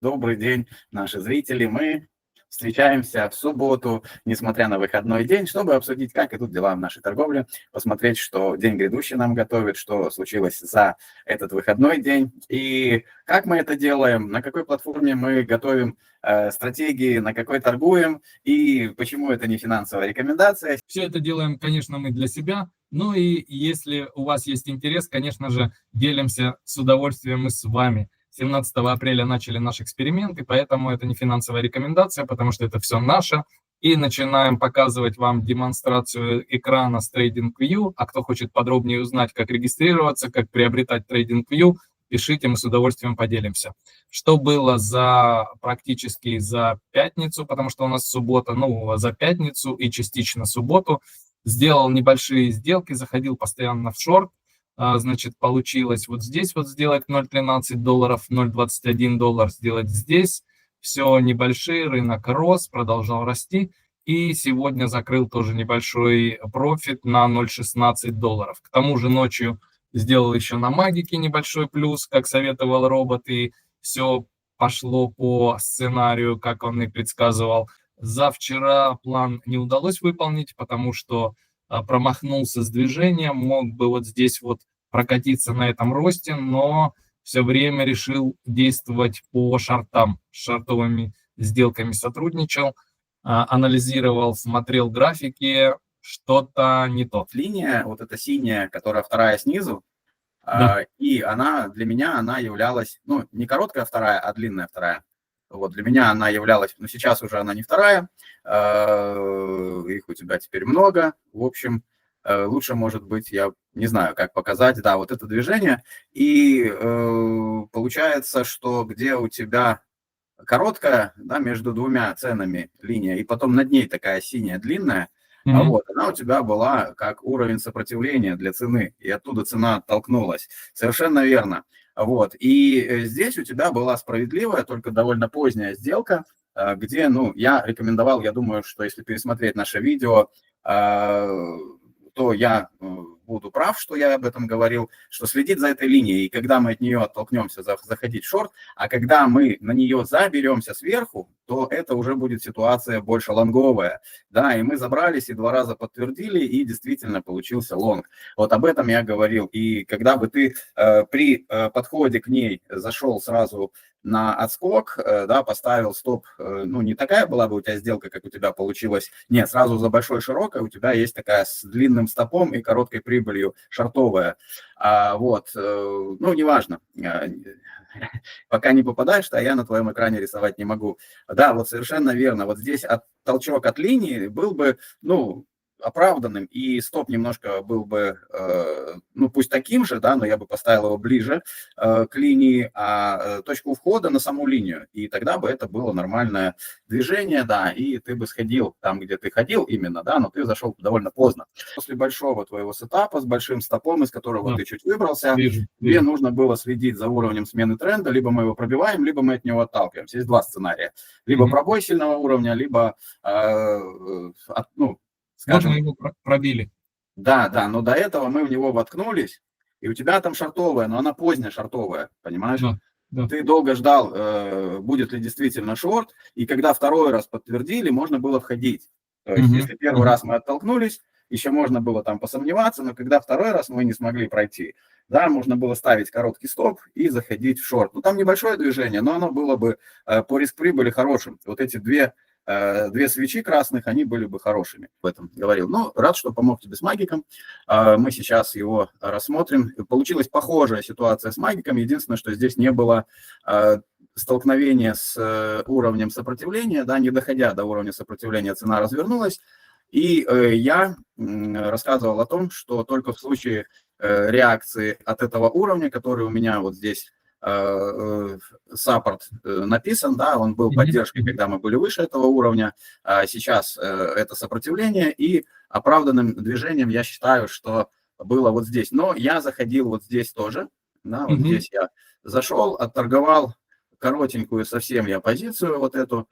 Добрый день, наши зрители. Мы встречаемся в субботу, несмотря на выходной день, чтобы обсудить, как идут дела в нашей торговле, посмотреть, что день грядущий нам готовит, что случилось за этот выходной день, и как мы это делаем, на какой платформе мы готовим стратегии, на какой торгуем, и почему это не финансовая рекомендация. Все это делаем, конечно, мы для себя. Ну и если у вас есть интерес, конечно же, делимся с удовольствием и с вами. 17 апреля начали наш эксперимент, и поэтому это не финансовая рекомендация, потому что это все наше. И начинаем показывать вам демонстрацию экрана с TradingView. А кто хочет подробнее узнать, как регистрироваться, как приобретать TradingView, пишите, мы с удовольствием поделимся. Что было практически за пятницу, потому что у нас суббота, за пятницу и частично субботу. Сделал небольшие сделки, заходил постоянно в шорт. Значит, получилось вот здесь вот сделать $0.13, $0.21 сделать здесь. Все небольшие, рынок рос, продолжал расти. И сегодня закрыл тоже небольшой профит на $0.16. К тому же ночью сделал еще на магике небольшой плюс, как советовал робот, и все пошло по сценарию, как он и предсказывал. За вчера план не удалось выполнить, потому что промахнулся с движением, мог бы вот здесь вот прокатиться на этом росте, но все время решил действовать по шортам, с шортовыми сделками сотрудничал, анализировал, смотрел графики, что-то не то. Линия, вот эта синяя, которая вторая снизу, Да. и она для меня, она являлась, не короткая вторая, а длинная вторая. Вот для меня она являлась, сейчас уже она не вторая, их у тебя теперь много, в общем, лучше, может быть, я не знаю, как показать, да, вот это движение, и получается, что где у тебя короткая, да, между двумя ценами линия, и потом над ней такая синяя длинная, вот, она у тебя была как уровень сопротивления для цены, и оттуда цена оттолкнулась. Совершенно верно. Вот, и здесь у тебя была справедливая, только довольно поздняя сделка, где, я рекомендовал, я думаю, что если пересмотреть наше видео, то я буду прав, что я об этом говорил, что следить за этой линией, и когда мы от нее оттолкнемся, заходить в шорт, а когда мы на нее заберемся сверху, то это уже будет ситуация больше лонговая, да, и мы забрались и 2 раза подтвердили, и действительно получился лонг. Вот об этом я говорил, и когда бы ты при подходе к ней зашел сразу на отскок, да, поставил стоп, не такая была бы у тебя сделка, как у тебя получилось, нет, сразу за большой широкой у тебя есть такая с длинным стопом и короткой прибылью шортовая, вот, неважно, пока не попадаешь, то я на твоем экране рисовать не могу. Да, вот совершенно верно, вот здесь толчок от линии был бы, оправданным, и стоп немножко был бы, пусть таким же, да, но я бы поставил его ближе к линии, а точку входа на саму линию, и тогда бы это было нормальное движение, да, и ты бы сходил там, где ты ходил именно, да, но ты зашел довольно поздно. После большого твоего сетапа с большим стопом, из которого ты чуть выбрался, тебе нужно было следить за уровнем смены тренда, либо мы его пробиваем, либо мы от него отталкиваемся. Есть 2 сценария. Либо пробой сильного уровня, либо, скажем, мы его пробили. Да, но до этого мы в него воткнулись, и у тебя там шортовая, но она поздняя шортовая, понимаешь? Да. Ты долго ждал, будет ли действительно шорт, и когда второй раз подтвердили, можно было входить. То есть, если первый раз мы оттолкнулись, еще можно было там посомневаться, но когда второй раз мы не смогли пройти, да, можно было ставить короткий стоп и заходить в шорт. Там небольшое движение, но оно было бы по риск-прибыли хорошим. Вот эти две свечи красных, они были бы хорошими. В этом говорил. Рад, что помог тебе с магиком. Мы сейчас его рассмотрим. Получилась похожая ситуация с магиком. Единственное, что здесь не было столкновения с уровнем сопротивления. Да, не доходя до уровня сопротивления, цена развернулась. И я рассказывал о том, что только в случае реакции от этого уровня, который у меня вот здесь саппорт написан, да, он был поддержкой, когда мы были выше этого уровня, сейчас это сопротивление, и оправданным движением я считаю, что было вот здесь. Но я заходил вот здесь тоже, да, вот здесь я зашел, отторговал коротенькую совсем я позицию вот эту,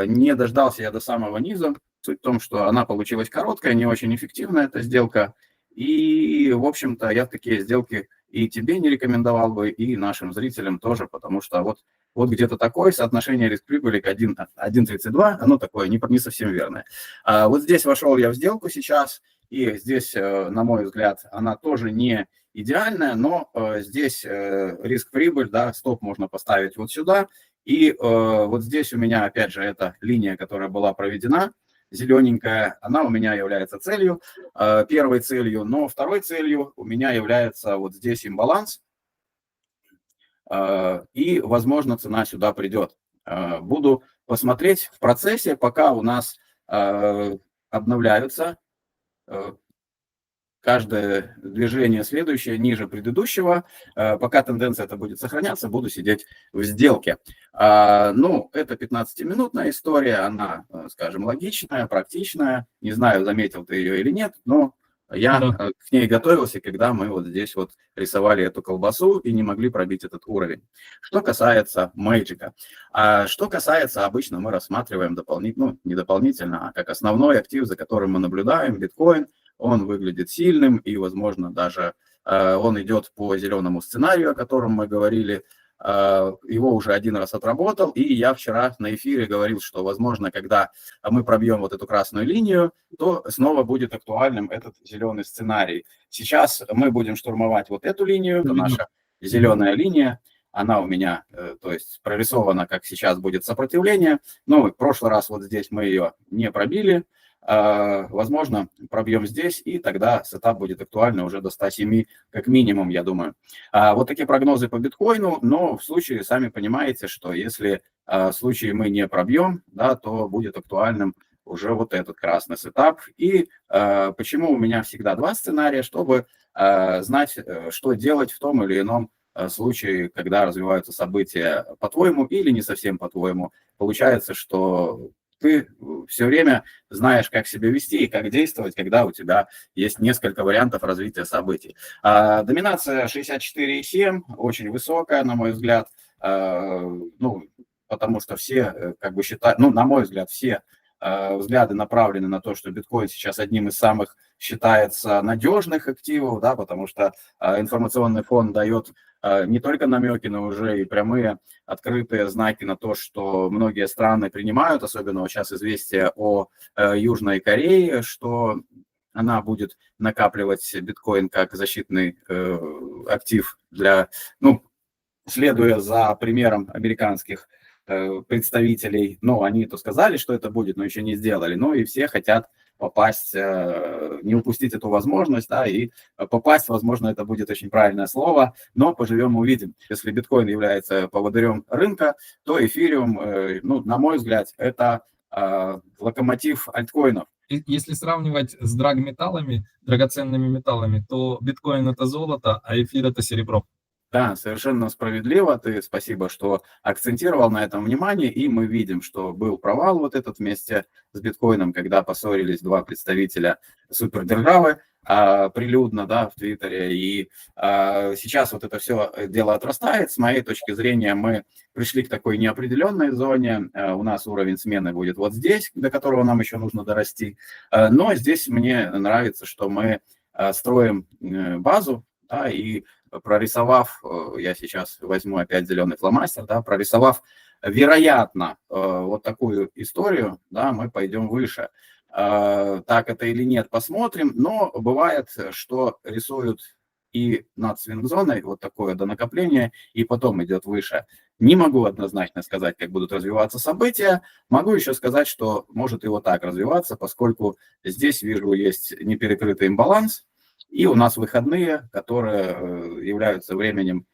не дождался я до самого низа. Суть в том, что она получилась короткая, не очень эффективная эта сделка, и, в общем-то, я такие сделки и тебе не рекомендовал бы, и нашим зрителям тоже, потому что вот вот где-то такое соотношение риск-прибыли к 1,32, оно такое не совсем верное. Вот здесь вошел я в сделку сейчас, и здесь, на мой взгляд, она тоже не идеальная, но здесь риск-прибыль, да, стоп можно поставить вот сюда, и вот здесь у меня, опять же, эта линия, которая была проведена, зелененькая, она у меня является целью, первой целью, но второй целью у меня является вот здесь имбаланс, и, возможно, цена сюда придет. Буду посмотреть в процессе, пока у нас обновляются каждое движение следующее ниже предыдущего. Пока тенденция это будет сохраняться, буду сидеть в сделке. Ну, это 15-минутная история, она, скажем, логичная, практичная. Не знаю, заметил ты ее или нет, но я к ней готовился, когда мы вот здесь вот рисовали эту колбасу и не могли пробить этот уровень. Что касается Мэйджика. Что касается, обычно мы рассматриваем дополнительно, ну, не дополнительно, а как основной актив, за которым мы наблюдаем, биткоин. Он выглядит сильным, и, возможно, даже он идет по зеленому сценарию, о котором мы говорили. Его уже один раз отработал, и я вчера на эфире говорил, что, возможно, когда мы пробьем вот эту красную линию, то снова будет актуальным этот зеленый сценарий. Сейчас мы будем штурмовать вот эту линию, это наша зеленая линия. Она у меня, то есть, прорисована, как сейчас будет сопротивление. Но в прошлый раз вот здесь мы ее не пробили. Возможно, пробьем здесь, и тогда сетап будет актуальный уже до 107 как минимум, я думаю. Вот такие прогнозы по биткоину, но в случае, сами понимаете, что если в случае мы не пробьем, да, то будет актуальным уже вот этот красный сетап. И почему у меня всегда два сценария, чтобы знать, что делать в том или ином случае, когда развиваются события по-твоему или не совсем по-твоему. Получается, что ты все время знаешь, как себя вести и как действовать, когда у тебя есть несколько вариантов развития событий. Доминация 64,7 очень высокая, на мой взгляд, ну, потому что все как бы считают, ну, на мой взгляд, все взгляды направлены на то, что биткоин сейчас одним из самых считается надежных активов, да, потому что информационный фон дает не только намеки, но уже и прямые открытые знаки на то, что многие страны принимают, особенно вот сейчас известие о Южной Корее, что она будет накапливать биткоин как защитный актив для, ну, следуя за примером американских представителей, ну, они то сказали, что это будет, но еще не сделали, ну, и все хотят попасть, не упустить эту возможность, да, и попасть, возможно, это будет очень правильное слово, но поживем, увидим. Если биткоин является поводырем рынка, то эфириум, ну, на мой взгляд, это локомотив альткоинов. Если сравнивать с драгметаллами, драгоценными металлами, то биткоин это золото, а эфир это серебро. Да, совершенно справедливо. Ты спасибо, что акцентировал на этом внимание. И мы видим, что был провал вот этот вместе с биткоином, когда поссорились два представителя супердержавы прилюдно, да, в Твиттере. И сейчас вот это все дело отрастает. С моей точки зрения, мы пришли к такой неопределенной зоне. У нас уровень смены будет вот здесь, до которого нам еще нужно дорасти. Но здесь мне нравится, что мы строим базу, да, и прорисовав, я сейчас возьму опять зеленый фломастер, да, прорисовав, вероятно, вот такую историю, да, мы пойдем выше. Так это или нет, посмотрим, но бывает, что рисуют и над свинг-зоной вот такое донакопление, и потом идет выше. Не могу однозначно сказать, как будут развиваться события, могу еще сказать, что может и вот так развиваться, поскольку здесь, вижу, есть неперекрытый имбаланс, и у нас выходные, которые являются временем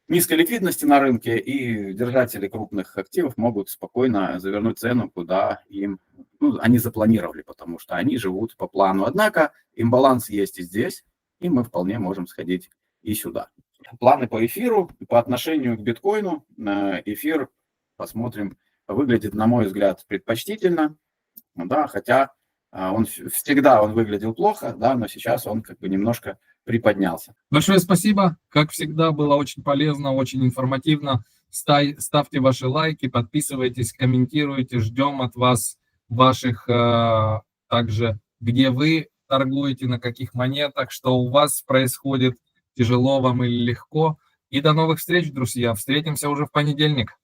низкой ликвидности на рынке, и держатели крупных активов могут спокойно завернуть цену, куда им, ну, они запланировали, потому что они живут по плану. Однако имбаланс есть и здесь, и мы вполне можем сходить и сюда. Планы по эфиру, по отношению к биткоину, эфир, посмотрим, выглядит, на мой взгляд, предпочтительно, да, хотя он всегда выглядел плохо, да, но сейчас он как бы немножко приподнялся. Большое спасибо. Как всегда, было очень полезно, очень информативно. Ставьте ваши лайки, подписывайтесь, комментируйте. Ждем от вас ваших также, где вы торгуете, на каких монетах, что у вас происходит, тяжело вам или легко. И до новых встреч, друзья. Встретимся уже в понедельник.